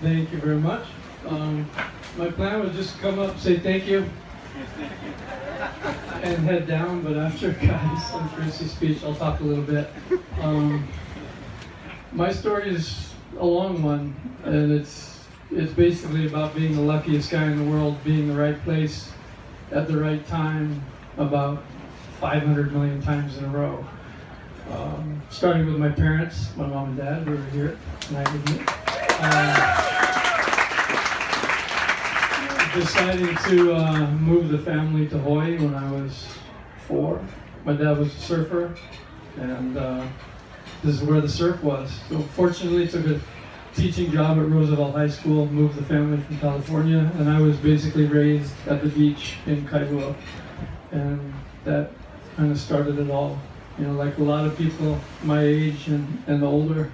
Thank you very much. My plan was just to come up, say thank you, and head down, but after Guy's uncourtesy speech, I'll talk a little bit. My story is a long one, and it's basically about being the luckiest guy in the world, being in the right place at the right time about 500 million times in a row. Starting with my parents, my mom and dad, who are here tonight with me. Decided to move the family to Hawaii when I was 4. My dad was a surfer, and this is where the surf was. So fortunately, took a teaching job at Roosevelt High School, moved the family from California, and I was basically raised at the beach in Kailua. And that kind of started it all. You know, like a lot of people my age and older,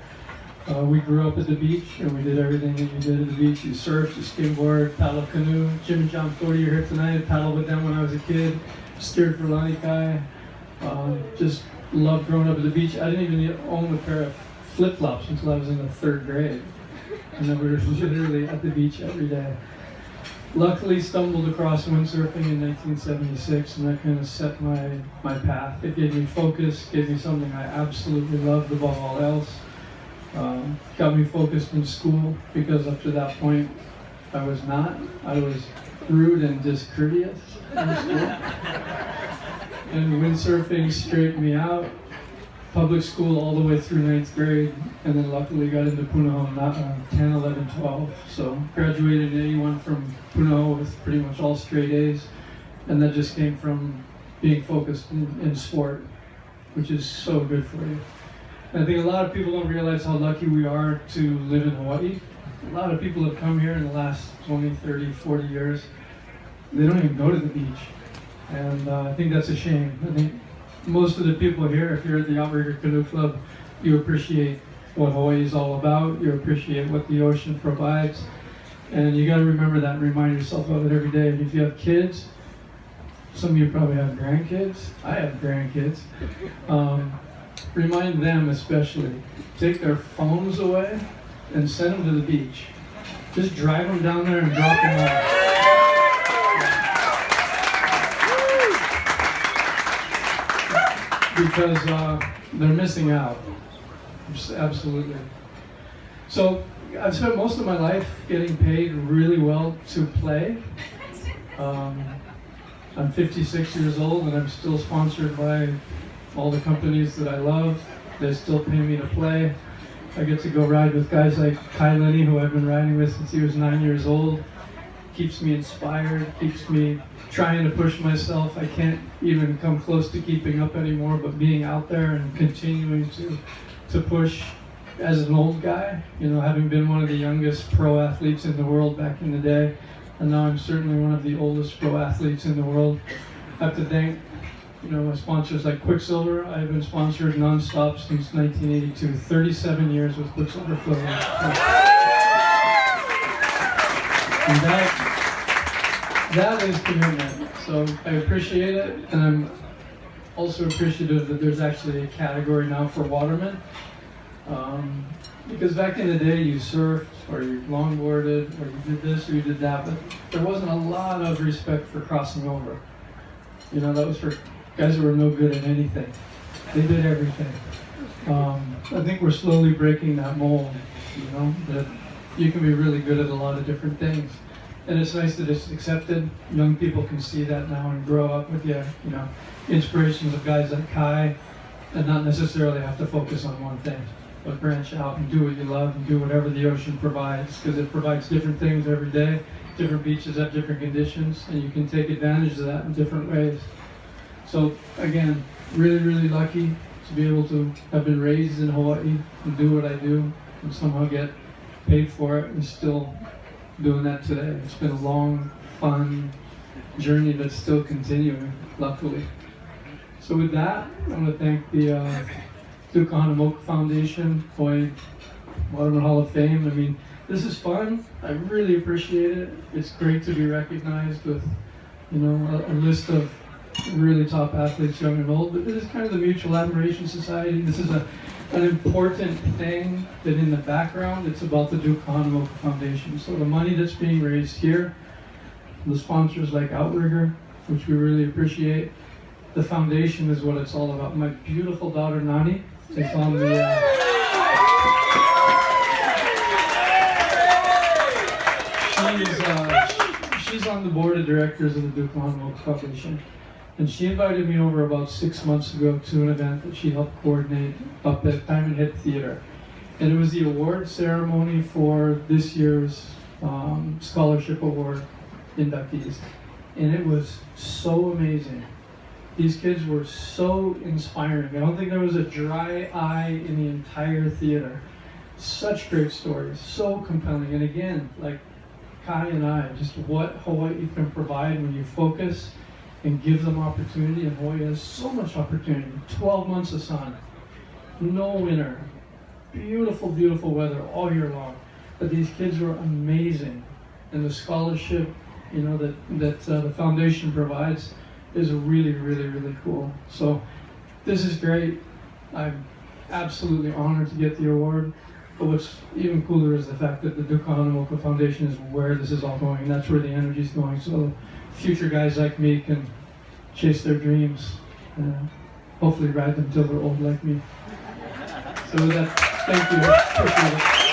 we grew up at the beach, and we did everything that you did at the beach. You surfed, you skateboard, paddle canoe. Jim and John Fody are here tonight. I paddled with them when I was a kid. Steered for Lanikai. Just loved growing up at the beach. I didn't even own a pair of flip-flops until I was in the 3rd grade. And then we were literally at the beach every day. Luckily stumbled across windsurfing in 1976, and that kind of set my path. It gave me focus, gave me something I absolutely loved above all else. Got me focused in school, because up to that point I was not. I was rude and discourteous in school. And windsurfing straightened me out. Public school all the way through 9th grade, and then luckily got into Punahou 10, 11, 12. So graduated in 81 from Punahou with pretty much all straight A's, and that just came from being focused in sport, which is so good for you. And I think a lot of people don't realize how lucky we are to live in Hawaii. A lot of people have come here in the last 20, 30, 40 years. They don't even go to the beach, and I think that's a shame. I think most of the people here, if you're at the Outrigger Canoe Club, you appreciate what Hawaii is all about, you appreciate what the ocean provides, and you got to remember that and remind yourself of it every day. And if you have kids, some of you probably have grandkids, I have grandkids, remind them especially, take their phones away and send them to the beach. Just drive them down there and drop them off. Because they're missing out, just absolutely. So I've spent most of my life getting paid really well to play. I'm 56 years old, and I'm still sponsored by all the companies that I love. They still pay me to play. I get to go ride with guys like Kai Lenny, who I've been riding with since he was 9 years old. Keeps me inspired, keeps me trying to push myself. I can't even come close to keeping up anymore, but being out there and continuing to push as an old guy, you know, having been one of the youngest pro athletes in the world back in the day, and now I'm certainly one of the oldest pro athletes in the world. I have to thank, you know, my sponsors like Quicksilver. I've been sponsored nonstop since 1982, 37 years with Quicksilver Floating. And that is commitment. So I appreciate it, and I'm also appreciative that there's actually a category now for Waterman. Because back in the day you surfed, or you longboarded, or you did this, or you did that, but there wasn't a lot of respect for crossing over. You know, that was for guys who were no good at anything. They did everything. I think we're slowly breaking that mold, you know, that you can be really good at a lot of different things. And it's nice that it's accepted. Young people can see that now and grow up with you know, inspirations of guys like Kai, and not necessarily have to focus on one thing, but branch out and do what you love and do whatever the ocean provides, because it provides different things every day. Different beaches have different conditions, and you can take advantage of that in different ways. So again, really, really lucky to be able to have been raised in Hawaii and do what I do and somehow get paid for it, and still doing that today. It's been a long, fun journey that's still continuing, luckily. So with that, I want to thank the Kahanamoku Foundation, Hawaii Waterman Hall of Fame. I mean, this is fun. I really appreciate it. It's great to be recognized with, you know, a list of really top athletes, young and old. But this is kind of the Mutual Admiration Society. This is a an important thing that in the background, it's about the Kahanamoku Foundation. So the money that's being raised here, the sponsors like Outrigger, which we really appreciate, the foundation is what it's all about. My beautiful daughter Nani is on the she's on the board of directors of the Kahanamoku Foundation. And she invited me over about 6 months ago to an event that she helped coordinate up at Diamond Head Theater. And it was the award ceremony for this year's scholarship award inductees. And it was so amazing. These kids were so inspiring. I don't think there was a dry eye in the entire theater. Such great stories, so compelling. And again, like Kai and I, just what Hawaii can provide when you focus and give them opportunity. And Hawaii has so much opportunity. 12 months of sun, no winter, beautiful, beautiful weather all year long. But these kids were amazing. And the scholarship, you know, that the foundation provides is really, really, really cool. So this is great. I'm absolutely honored to get the award. But what's even cooler is the fact that the Kahanamoku Foundation is where this is all going. And that's where the energy is going. So future guys like me can chase their dreams and hopefully ride them till they're old like me. So with that, thank you. Appreciate it.